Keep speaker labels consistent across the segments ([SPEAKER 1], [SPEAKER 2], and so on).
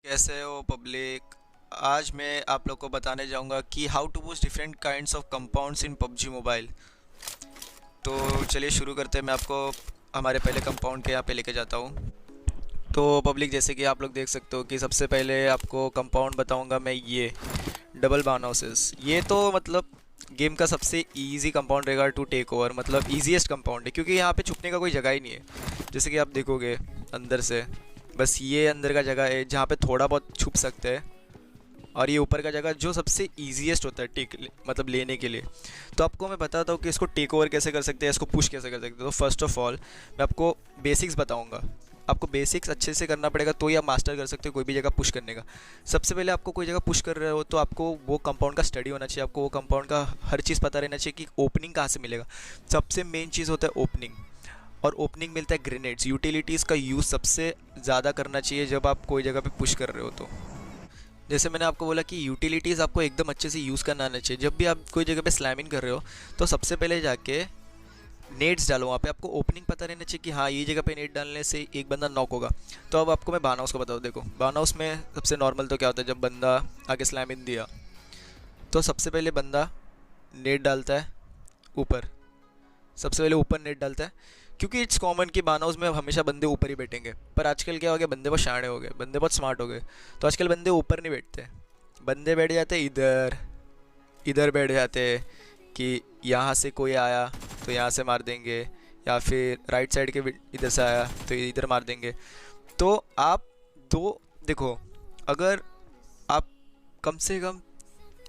[SPEAKER 1] कैसे हो पब्लिक। आज मैं आप लोग को बताने जाऊंगा कि how to boost different kinds of compounds in PUBG mobile. तो चलिए शुरू करते हैं। मैं आपको हमारे पहले कंपाउंड के यहाँ पे लेके जाता हूँ। तो पब्लिक, जैसे कि आप लोग देख सकते हो कि सबसे पहले आपको कंपाउंड बताऊंगा मैं, ये डबल बानोसिस। ये तो मतलब गेम का सबसे इजी कंपाउंड रहेगा टू टेक ओवर, मतलब इजीएस्ट कंपाउंड है क्योंकि यहाँ पे छुपने का कोई जगह ही नहीं है। जैसे कि आप देखोगे अंदर से, बस ये अंदर का जगह है जहाँ पे थोड़ा बहुत छुप सकते हैं, और ये ऊपर का जगह जो सबसे ईजीएस्ट होता है मतलब लेने के लिए। तो आपको मैं बताता हूँ कि इसको टेक ओवर कैसे कर सकते हैं, इसको पुश कैसे कर सकते हैं। तो फर्स्ट ऑफ ऑल मैं आपको बेसिक्स बताऊँगा। आपको बेसिक्स अच्छे से करना पड़ेगा तो ही आप मास्टर कर सकते हो कोई भी जगह पुश करने का। सबसे पहले आपको कोई जगह पुश कर रहे हो तो आपको वो कंपाउंड का स्टडी होना चाहिए, आपको वो कंपाउंड का हर चीज़ पता रहना चाहिए कि ओपनिंग कहाँ से मिलेगा। सबसे मेन चीज़ होता है ओपनिंग, और ओपनिंग मिलता है ग्रेनेड्स। यूटिलिटीज़ का यूज़ सबसे ज़्यादा करना चाहिए जब आप कोई जगह पे पुश कर रहे हो। तो जैसे मैंने आपको बोला कि यूटिलिटीज़ आपको एकदम अच्छे से यूज़ करना आना चाहिए। जब भी आप कोई जगह पे स्लैमिंग कर रहे हो तो सबसे पहले जाके नेट्स डालो। वहाँ पे आपको ओपनिंग पता रहना चाहिए कि हाँ, ये जगह पे नेट डालने से एक बंदा नॉक होगा। तो अब आपको मैं बान हाउस को बताऊँ। देखो, बान हाउस में सबसे नॉर्मल तो क्या होता है, जब बंदा आगे स्लैम इन दिया तो सबसे पहले बंदा नेट डालता है ऊपर। सबसे पहले ऊपर नेट डालता है क्योंकि इट्स कॉमन कि बान हाउस में हमेशा बंदे ऊपर ही बैठेंगे। पर आजकल क्या हो गया, बंदे बहुत शाणे हो गए, बंदे बहुत स्मार्ट हो गए। तो आजकल बंदे ऊपर नहीं बैठते, बंदे बैठ जाते इधर, इधर बैठ जाते कि यहाँ से कोई आया तो यहाँ से मार देंगे, या फिर राइट साइड के इधर से आया तो इधर मार देंगे। तो आप दो देखो, अगर आप कम से कम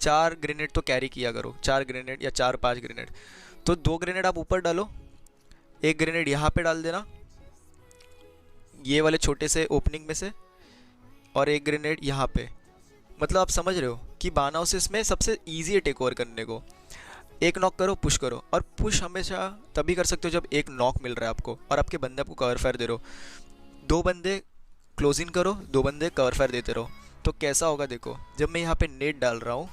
[SPEAKER 1] 4 ग्रेनेड तो कैरी किया करो, 4 ग्रेनेड या 4-5 ग्रेनेड। तो 2 ग्रेनेड आप ऊपर डालो, एक ग्रेनेड यहाँ पे डाल देना ये वाले छोटे से ओपनिंग में से, और एक ग्रेनेड यहाँ पे। मतलब आप समझ रहे हो कि बानाउसिस में सबसे ईजी है टेक ओवर करने को। एक नॉक करो, पुश करो, और पुश हमेशा तभी कर सकते हो जब एक नॉक मिल रहा है आपको और आपके बंदे आपको कवर फायर दे रहे हो। 2 बंदे क्लोज इन करो, 2 बंदे कवर फायर देते रहो। तो कैसा होगा देखो, जब मैं यहाँ पे नेट डाल रहा हूँ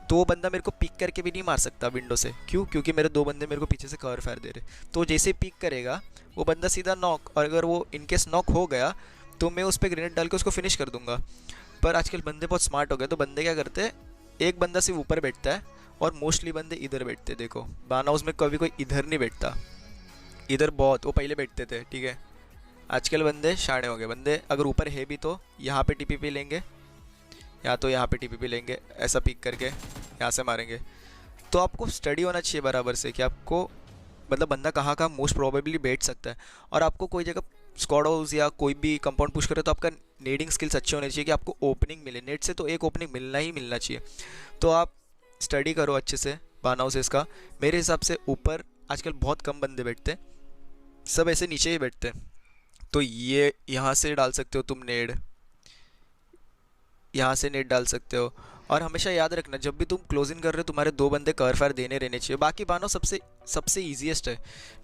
[SPEAKER 1] तो वो बंदा मेरे को पिक करके भी नहीं मार सकता विंडो से। क्यों? क्योंकि मेरे 2 बंदे मेरे को पीछे से कवर फायर दे रहे। तो जैसे पिक करेगा वो बंदा सीधा नॉक, और अगर वो इनकेस नॉक हो गया तो मैं उस पर ग्रेनेड डाल के उसको फिनिश कर दूंगा। पर आजकल बंदे बहुत स्मार्ट हो गए, तो बंदे क्या करते हैं, एक बंदा सिर्फ ऊपर बैठता है और मोस्टली बंदे इधर बैठते हैं। देखो, बान हाउस में कभी कोई इधर नहीं बैठता, इधर बहुत वो पहले बैठते थे, ठीक है। आजकल बंदे शाणे हो गए, बंदे अगर ऊपर है भी तो यहाँ पे टीपीपी लेंगे, या तो यहाँ पे टीपीपी लेंगे, ऐसा पिक करके यहाँ से मारेंगे। तो आपको स्टडी होना चाहिए बराबर से कि आपको मतलब बंदा कहाँ कहाँ मोस्ट प्रोबेबली बैठ सकता है। और आपको कोई जगह स्क्वाड हाउस या कोई भी कंपाउंड पुश करे तो आपका नेडिंग स्किल्स अच्छे होने चाहिए कि आपको ओपनिंग मिले। नेट से तो एक ओपनिंग मिलना ही मिलना चाहिए। तो आप स्टडी करो अच्छे से बान हाउसेस का। मेरे हिसाब से ऊपर आजकल बहुत कम बंदे बैठते हैं, सब ऐसे नीचे ही बैठते हैं। तो ये यहाँ से डाल सकते हो तुम नेड, यहाँ से नेट डाल सकते हो। और हमेशा याद रखना, जब भी तुम क्लोज इन कर रहे हो तुम्हारे 2 बंदे कवर फायर देने रहने चाहिए। बाकी बानो सबसे सबसे ईजीएस्ट है।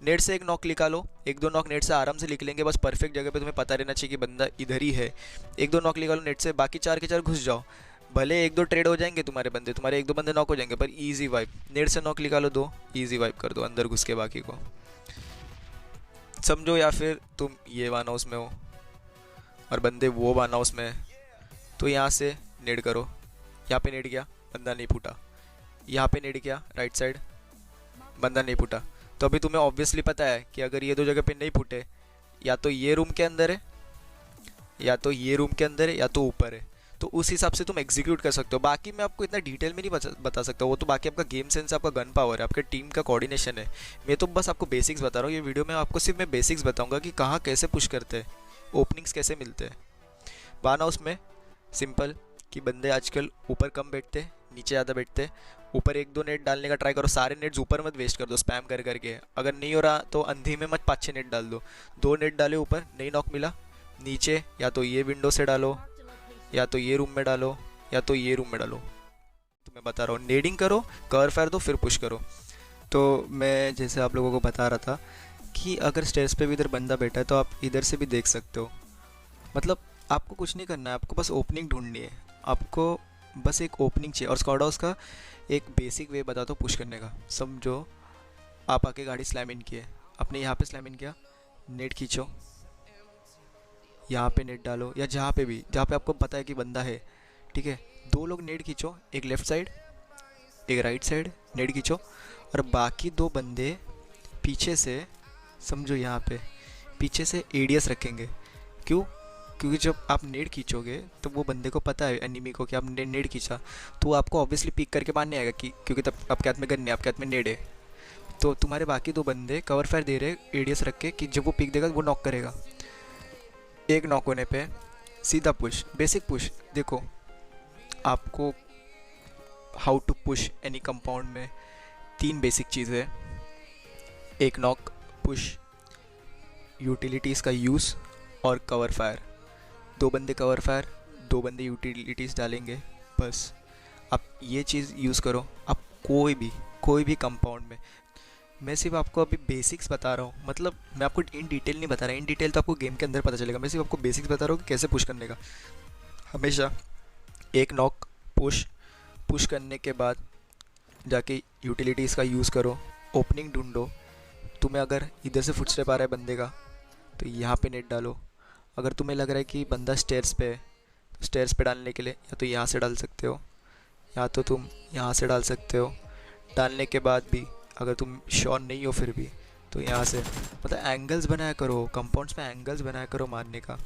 [SPEAKER 1] नेट से एक नॉक निकालो, 1-2 नॉक नेट से आराम से लिख लेंगे, बस परफेक्ट जगह पे तुम्हें पता रहना चाहिए कि बंदा इधर ही है। 1-2 नॉक निकालो नेट से, बाकी 4 के 4 घुस जाओ। भले 1-2 ट्रेड हो जाएंगे तुम्हारे बंदे, तुम्हारे 1-2 बंदे नॉक हो जाएंगे, पर ईजी वाइप। नेट से नॉक निकालो 2, ईजी वाइप कर दो अंदर घुस के बाकी को, समझो। या फिर तुम ये वन हाउस में हो और बंदे वो वन हाउस में है, तो यहाँ से नेड करो। यहाँ पे नेड किया, बंदा नहीं फूटा। यहाँ पे नेड किया राइट साइड, बंदा नहीं फूटा। तो अभी तुम्हें ऑब्वियसली पता है कि अगर ये 2 जगह पे नहीं फूटे, या तो ये रूम के अंदर है, या तो ये रूम के अंदर है, या तो ऊपर है। तो उस हिसाब से तुम एग्जीक्यूट कर सकते हो। बाकी मैं आपको इतना डिटेल में नहीं बता सकता, वो तो बाकी आपका गेम सेंस, आपका गन पावर है, आपके टीम का कोऑर्डिनेशन है। मैं तो बस आपको बेसिक्स बता रहा हूँ। ये वीडियो में आपको सिर्फ मैं बेसिक्स बताऊँगा कि कहाँ कैसे पुश करते हैं, ओपनिंग्स कैसे मिलते हैं। बान हाउस में सिंपल कि बंदे आजकल ऊपर कम बैठते, नीचे ज़्यादा बैठते। ऊपर 1-2 नेट डालने का ट्राई करो, सारे नेट्स ऊपर मत वेस्ट कर दो स्पैम कर करके। अगर नहीं हो रहा तो अंधी में मत 5-6 नेट डाल दो। 2 नेट डाले ऊपर, नहीं नॉक मिला, नीचे या तो ये विंडो से डालो, या तो ये रूम में डालो, या तो ये रूम में डालो। तो मैं बता रहा हूँ, नेडिंग करो, कवर फायर दो, फिर पुश करो। तो मैं जैसे आप लोगों को बता रहा था कि अगर स्टेयर्स पे भी इधर बंदा बैठा है तो आप इधर से भी देख सकते हो। मतलब आपको कुछ नहीं करना है, आपको बस ओपनिंग ढूंढनी है। आपको बस एक ओपनिंग चाहिए। और स्क्वाड हाउस का एक बेसिक वे बता दो पुश करने का। समझो, आप आके गाड़ी स्लैम इन किए, आपने यहाँ पे स्लैम इन किया, नेट खींचो, यहाँ पे नेट डालो या जहाँ पे भी, जहाँ पे आपको पता है कि बंदा है, ठीक है। 2 लोग नेट खींचो, एक लेफ़्ट साइड एक राइट साइड, नेट खींचो, और बाकी 2 बंदे पीछे से, समझो यहाँ पे पीछे से एडीएस रखेंगे। क्यों? क्योंकि जब आप नेट खींचोगे तो वो बंदे को पता है एनिमी को कि आपने नेट खींचा, तो वो आपको ऑब्वियसली पिक करके मारने आएगा कि क्योंकि तब आपके हाथ में गन नहीं, आपके हाथ में नेट है। तो तुम्हारे बाकी 2 बंदे कवर फायर दे रहे एडीएस रख के कि जब वो पिक देगा वो नॉक करेगा। एक नॉक होने पे सीधा पुश, बेसिक पुश। देखो आपको how to push any compound में 3 बेसिक चीज़ें, एक नॉक, पुश, यूटिलिटीज़ का यूज़ और कवर फायर। 2 बंदे कवर फायर, 2 बंदे यूटिलिटीज़ डालेंगे, बस। आप ये चीज़ यूज़ करो, आप कोई भी कंपाउंड में। मैं सिर्फ आपको अभी बेसिक्स बता रहा हूँ, मतलब मैं आपको इन डिटेल नहीं बता रहा, इन डिटेल तो आपको गेम के अंदर पता चलेगा। मैं सिर्फ आपको बेसिक्स बता रहा हूँ कि कैसे पुश करने का। हमेशा एक नॉक, पुश करने के बाद जाके यूटिलिटीज़ का यूज़ करो, ओपनिंग ढूंढो। तुम्हें अगर इधर से फुटस्टेप आ रहा है बंदे का तो यहाँ पे नेट डालो। अगर तुम्हें लग रहा है कि बंदा स्टेयर्स पे है तो स्टेयर्स पे डालने के लिए या तो यहाँ से डाल सकते हो या तो तुम यहाँ से डाल सकते हो। डालने के बाद भी अगर तुम श्योर नहीं हो फिर भी तो यहाँ से, मतलब एंगल्स बनाया करो, कंपाउंड्स में एंगल्स बनाया करो मारने का,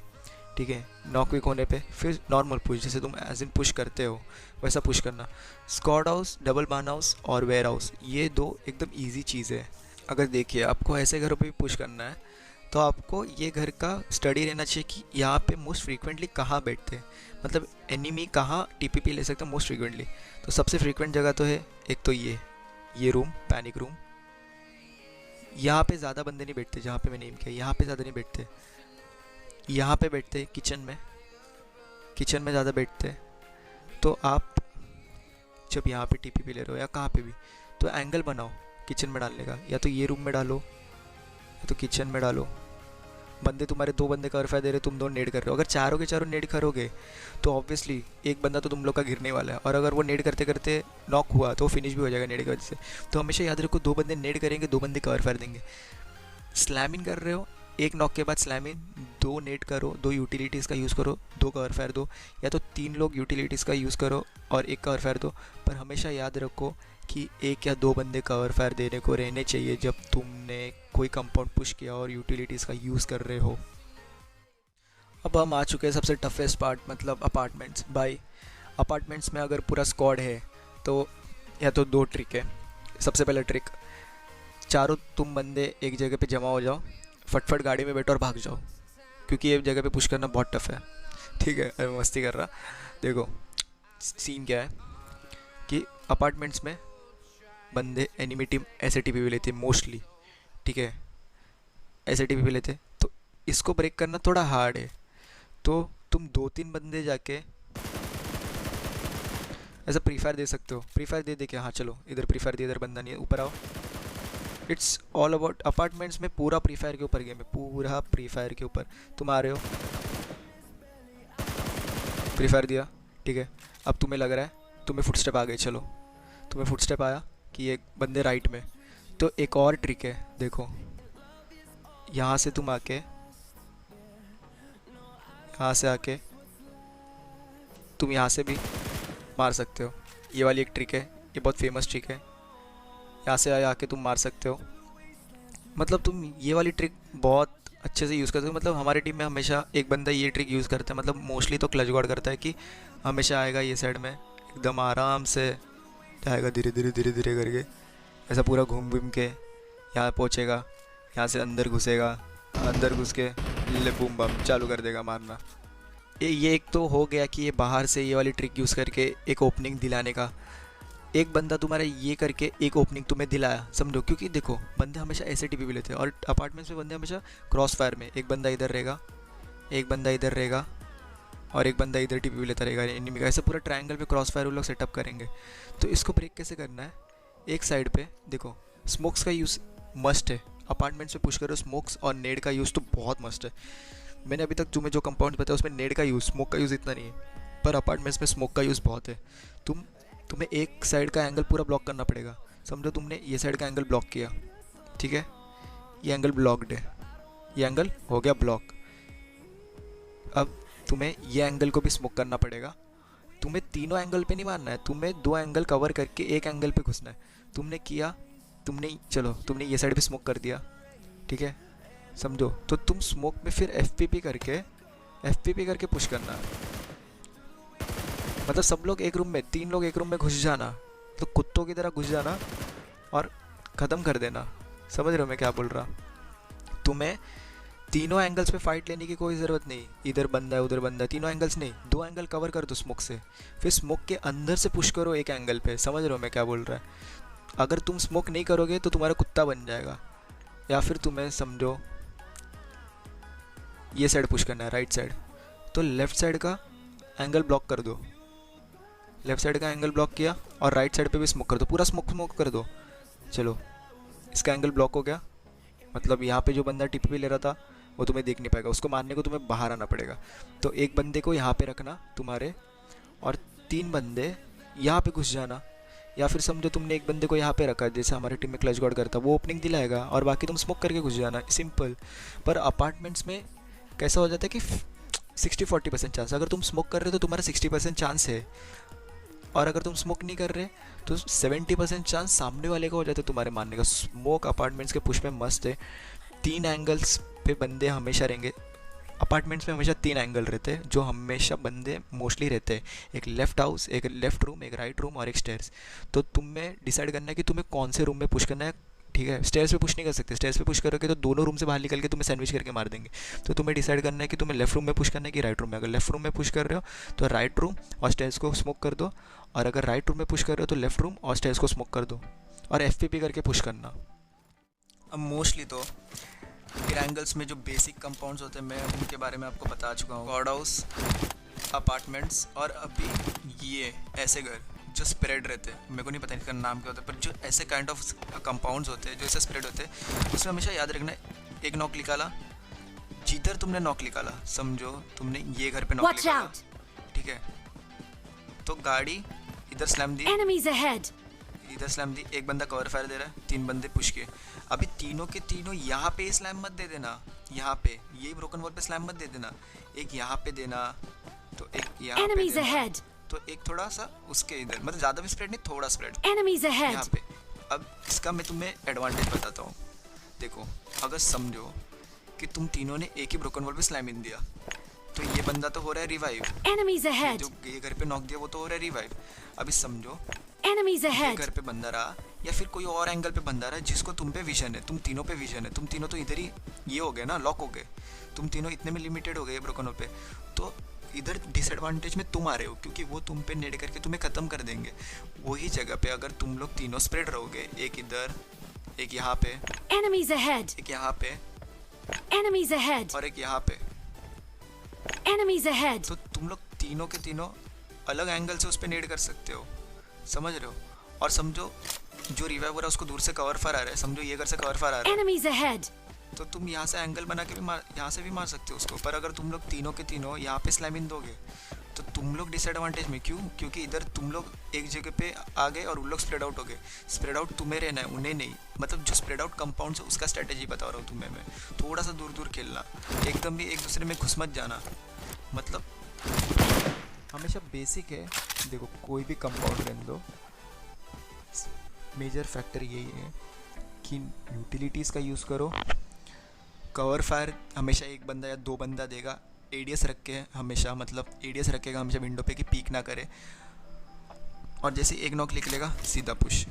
[SPEAKER 1] ठीक है। नॉक विक होने पे फिर नॉर्मल पुश, जैसे तुम एज इन पुश करते हो वैसा पुश करना। Squad house, double barn house और वेयर हाउस, ये 2 एकदम ईजी चीज़ है। अगर देखिए आपको ऐसे घरों पे भी पुश करना है तो आपको ये घर का स्टडी रहना चाहिए कि यहाँ पे मोस्ट फ्रीक्वेंटली कहाँ बैठते हैं, मतलब एनिमी कहाँ टीपीपी ले सकता है मोस्ट फ्रीक्वेंटली। तो सबसे फ्रीक्वेंट जगह तो है एक तो ये रूम, पैनिक रूम। यहाँ पे ज़्यादा बंदे नहीं बैठते, जहाँ पे मैंने एम किया यहाँ पे ज़्यादा नहीं बैठते। यहाँ पे बैठते किचन में ज़्यादा बैठते। तो आप जब यहाँ पे टीपीपी ले रहे हो या कहाँ पे भी, तो एंगल बनाओ किचन में डालने का, या तो ये रूम में डालो या तो किचन में डालो। बंदे तुम्हारे 2 बंदे कवर फायर दे रहे, तुम 2 नेड कर रहे हो। अगर चारों के चारों नेड करोगे तो ऑब्वियसली एक बंदा तो तुम लोग का गिरने वाला है, और अगर वो नेड करते करते नॉक हुआ तो फिनिश भी हो जाएगा नेड की वजह से। तो हमेशा याद रखो 2 बंदे नेड करेंगे, 2 बंदे कवर फायर देंगे। स्लैमिंग कर रहे हो, एक नॉक के बाद स्लैमिंग, 2 नेट करो, 2 यूटिलिटीज़ का यूज़ करो, 2 कवर फायर दो, या तो 3 लोग यूटिलिटीज़ का यूज़ करो और 1 कवर फायर दो। पर हमेशा याद रखो कि 1 या 2 बंदे कवर फायर देने को रहने चाहिए जब तुमने कोई कंपाउंड पुश किया और यूटिलिटीज़ का यूज़ कर रहे हो। अब हम आ चुके हैं सबसे टफेस्ट पार्ट, मतलब अपार्टमेंट्स। भाई अपार्टमेंट्स में अगर पूरा स्क्वाड है तो या तो 2 ट्रिक है। सबसे पहला ट्रिक, चारों तुम बंदे एक जगह पे जमा हो जाओ, फटफट गाड़ी में बैठो और भाग जाओ, क्योंकि ये जगह पे पुश करना बहुत टफ है, ठीक है। अरे मस्ती कर रहा। देखो सीन क्या है कि अपार्टमेंट्स में बंदे एनिमी टीम ऐसे टीपी भी लेते हैं मोस्टली, ठीक है, ऐसे टीपी भी लेते। तो इसको ब्रेक करना थोड़ा हार्ड है। तो तुम 2-3 बंदे जाके ऐसा प्री फायर दे सकते हो, प्री फायर दे के हाँ चलो इधर प्री फायर दे, इधर बंदा नहीं है, ऊपर आओ। इट्स ऑल अबाउट अपार्टमेंट्स में पूरा प्री फायर के ऊपर गेम है, पूरा प्री फायर के ऊपर। तुम आ रहे हो, प्री फायर दिया, ठीक है। अब तुम्हें लग रहा है तुम्हें फुटस्टेप आ गए, चलो तुम्हें फुटस्टेप आया कि एक बंदे राइट में। तो एक और ट्रिक है, देखो यहाँ से तुम आके, यहाँ से आके तुम यहाँ से भी मार सकते हो। ये वाली एक ट्रिक है, ये बहुत फेमस ट्रिक है। यहाँ से आके तुम मार सकते हो, मतलब तुम ये वाली ट्रिक बहुत अच्छे से यूज़ करते हो। मतलब हमारी टीम में हमेशा एक बंदा ये ट्रिक यूज़ करता है, मतलब मोस्टली तो क्लच गॉड करता है कि हमेशा आएगा ये साइड में, एकदम आराम से जाएगा धीरे धीरे धीरे धीरे करके, ऐसा पूरा घूम घूम के यहाँ पहुँचेगा, यहाँ से अंदर घुसेगा, अंदर घुस के ले बूम बम चालू कर देगा मारना। ये एक तो हो गया कि ये बाहर से ये वाली ट्रिक यूज़ करके एक ओपनिंग दिलाने का। एक बंदा तुम्हारा ये करके एक ओपनिंग तुम्हें दिलाया, समझो, क्योंकि देखो बंदे हमेशा ऐसे टीपी भी लेते हैं और अपार्टमेंट्स में बंदे हमेशा क्रॉस फायर में, एक बंदा इधर रहेगा, एक बंदा इधर रहेगा और एक बंदा इधर टीपी भी लेता रहेगा एनिमी का। ऐसे पूरा ट्रायंगल में क्रॉस फायर वो लोग सेटअप करेंगे। तो इसको ब्रेक कैसे करना है, एक साइड पे देखो स्मोक्स का यूज़ मस्ट है। अपार्टमेंट्स में पुश करो, स्मोक्स और नेड का यूज़ तो बहुत मस्ट है। मैंने अभी तक तुम्हें जो कंपाउंड बताया उसमें नेड का यूज़, स्मोक का यूज़ इतना नहीं है, पर अपार्टमेंट्स में स्मोक का यूज़ बहुत है। तुम्हें एक साइड का एंगल पूरा ब्लॉक करना पड़ेगा। समझो तुमने ये साइड का एंगल ब्लॉक किया, ठीक है, ये एंगल ब्लॉक्ड है, ये एंगल हो गया ब्लॉक। अब तुम्हें ये एंगल को भी स्मोक करना पड़ेगा। तुम्हें तीनों एंगल पे नहीं मारना है, तुम्हें दो एंगल कवर करके एक एंगल पे घुसना है। तुमने किया, तुमने ये साइड भी स्मोक कर दिया, ठीक है, समझो। तो तुम स्मोक में फिर एफ पी पी करके पुश करना। मतलब सब लोग एक रूम में, 3 लोग एक रूम में घुस जाना, तो कुत्तों की तरह घुस जाना और ख़त्म कर देना। समझ रहे हो मैं क्या बोल रहा? तुम्हें तीनों एंगल्स पे फाइट लेने की कोई ज़रूरत नहीं, इधर बंदा है उधर बंदा है, तीनों एंगल्स नहीं, 2 एंगल कवर कर दो स्मोक से, फिर स्मोक के अंदर से पुश करो एक एंगल पे। समझ रहे हो मैं क्या बोल रहा है? अगर तुम स्मोक नहीं करोगे तो तुम्हारा कुत्ता बन जाएगा। या फिर तुम्हें समझो ये साइड पुश करना है, राइट साइड, तो लेफ़्ट साइड का एंगल ब्लॉक कर दो। लेफ़्ट साइड का एंगल ब्लॉक किया और राइट साइड पे भी स्मोक कर दो, पूरा स्मोक कर दो। चलो, इसका एंगल ब्लॉक हो गया, मतलब यहाँ पे जो बंदा टिप पे ले रहा था वो तुम्हें देख नहीं पाएगा, उसको मारने को तुम्हें बाहर आना पड़ेगा। तो एक बंदे को यहाँ पे रखना तुम्हारे, और 3 बंदे यहाँ पे घुस जाना। या फिर समझो तुमने एक बंदे को यहाँ पे रखा, जैसे हमारे टीम में क्लच गॉड करता, वो ओपनिंग दिलाएगा और बाकी तुम स्मोक करके घुस जाना, सिंपल। पर अपार्टमेंट्स में कैसा हो जाता है कि 60-40% चांस, अगर तुम स्मोक कर रहे हो तो तुम्हारा 60% चांस है, और अगर तुम स्मोक नहीं कर रहे तो 70% चांस सामने वाले का हो जाता है तुम्हारे मारने का। स्मोक अपार्टमेंट्स के पुश में मस्त है। 3 एंगल्स पे बंदे हमेशा रहेंगे। अपार्टमेंट्स में हमेशा 3 एंगल रहते हैं जो हमेशा बंदे मोस्टली रहते हैं, एक लेफ़्ट हाउस, एक लेफ़्ट रूम, एक राइट रूम और एक स्टेयर्स। तो तुम्हें डिसाइड करना है कि तुम्हें कौन से रूम में पुश करना है, ठीक है। स्टेयर्स पे पुश नहीं कर सकते, स्टेयर्स पे पुश करोगे तो दोनों रूम से बाहर निकल के तुम्हें सैंडविच करके मार देंगे। तो तुम्हें डिसाइड करना है कि तुम्हें लेफ्ट रूम में पुश करना है कि राइट रूम में। अगर लेफ्ट रूम में पुश कर रहे हो तो राइट रूम और स्टेयर्स को स्मोक कर दो, और अगर राइट रूम में पुश कर रहे हो तो लेफ्ट रूम और स्टेयर्स को स्मोक कर दो, और एफ करके पुश करना। अब मोस्टली तो फिर एंगल्स में जो बेसिक कंपाउंड्स होते हैं मैं उनके बारे में आपको बता चुका हूँ, गॉड हाउस, अपार्टमेंट्स, और अभी ये ऐसे घर जो स्प्रेड रहते हैं, मेरे को नहीं पता इसका नाम क्या होता है, पर जो ऐसे काइंड ऑफ कंपाउंड्स होते हैं जो ऐसे स्प्रेड होते हैं, उसमें हमेशा याद रखना है, एक नॉक निकाला, जिधर तुमने नॉक निकाला, समझो तुमने ये घर पे नॉक निकाला, ठीक है, तो गाड़ी इधर स्लैम दी, इधर स्लैम दी, एक बंदा कवर फायर दे रहा है, 3 बंदे पुश किए। अभी तीनों के तीनों यहाँ पे स्लैम मत दे देना, यहाँ पे ये ब्रोकन वॉल पे स्लैम मत दे देना, एक यहाँ पे देना, तो एक यहाँ पे देना, तो एक थोड़ा सा उसके इधर, मतलब ज़्यादा भी स्प्रेड नहीं, थोड़ा स्प्रेड यहाँ पे। अब इसका मैं तुम्हें एडवांटेज बताता हूँ। देखो, अगर समझो कि तुम तीनों ने एक ही ब्रोकन वॉल पे स्लैम इन दिया, तो ये बंदा तो हो रहा है रिवाइव, जो ये घर पे नॉक दिया वो तो हो रहा है रिवाइव। अभी समझो ये घर पे बंदा रहा या फिर कोई और एंगल पे बंदा रहा जिसको तुम पे विजन है, तुम तीनों पे विजन है, तुम तीनों तो इधर ही ये हो गए ना, लॉक हो गए, तुम तीनों इतने में लिमिटेड हो गए ब्रोकनों पे, तो इधर डिसएडवांटेज में तुम आ रहे हो क्योंकि वो तुम पे नेड करके तुम्हें ख़त्म कर देंगे। वही जगह पे अगर तुम लोग तीनों स्प्रेड रहोगे, एक इधर, एक यहाँ पे, एक यहाँ पे, और एक यहाँ पे, तो तुम लोग तीनों के तीनों अलग एंगल से उस पर नेड कर सकते हो, समझ रहे हो। और समझो जो रिवाइव हो रहा है उसको दूर से कवर फायर आ रहा है, समझो ये घर से कवर फायर आ रहा है, तो तुम यहाँ से एंगल बना के भी यहाँ से भी मार सकते हो उसको। पर अगर तुम लोग तीनों के तीनों यहाँ पे स्लैम इन दोगे तो तुम लोग डिसएडवांटेज में, क्यों? क्योंकि इधर तुम लोग एक जगह पे आ गए और उन लोग स्प्रेड आउट हो गए। स्प्रेड आउट तुम्हें रहना है, उन्हें नहीं। मतलब जो स्प्रेड आउट कंपाउंड है उसका स्ट्रेटेजी बता रहा हूँ तुम्हें मैं। थोड़ा सा दूर दूर खेलना, एकदम भी एक दूसरे में घुस मत जाना, मतलब हमेशा बेसिक है। देखो कोई भी कंपाउंड रहने दो, मेजर फैक्टर यही है कि यूटिलिटीज़ का यूज़ करो। कवर फायर हमेशा एक बंदा या 2 बंदा देगा, एडीएस रख के हमेशा, मतलब एडीएस रखेगा हमेशा विंडो पे कि पीक ना करे, और जैसे एक नॉक निकलेगा सीधा पुश।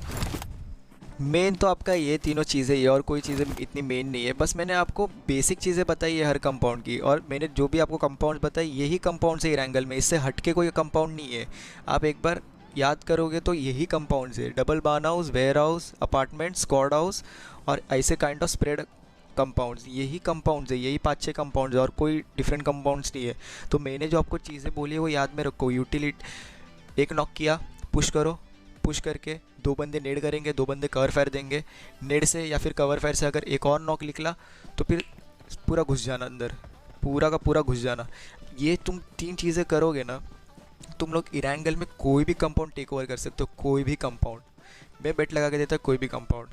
[SPEAKER 1] मेन तो आपका ये तीनों चीज़ें ही है, और कोई चीज़ें इतनी मेन नहीं है। बस मैंने आपको बेसिक चीज़ें बताई है हर कंपाउंड की, और मैंने जो भी आपको कंपाउंड बताई यही कंपाउंड से रैंगल में, इससे हट के कोई कंपाउंड नहीं है। आप एक बार याद करोगे तो यही कंपाउंड्स है, double barn house, warehouse, apartment, squad house और ऐसे काइंड ऑफ स्प्रेड कंपाउंड्स, यही कंपाउंड्स है, यही 5-6 कंपाउंड्स है, और कोई डिफरेंट कंपाउंड्स नहीं है। तो मैंने जो आपको चीज़ें बोली है वो याद में रखो। यूटिलिटी, एक नॉक किया, पुश करो, पुश करके 2 बंदे नेड करेंगे, 2 बंदे कवर फायर देंगे, नेड से या फिर कवर फायर से अगर एक और नॉक निकला तो फिर पूरा घुस जाना अंदर, पूरा का पूरा घुस जाना। ये तुम 3 चीज़ें करोगे ना, तुम लोग इरेंगल में कोई भी कंपाउंड टेक ओवर कर सकते हो, कोई भी कंपाउंड। मैं बेट लगा के देता कोई भी कंपाउंड।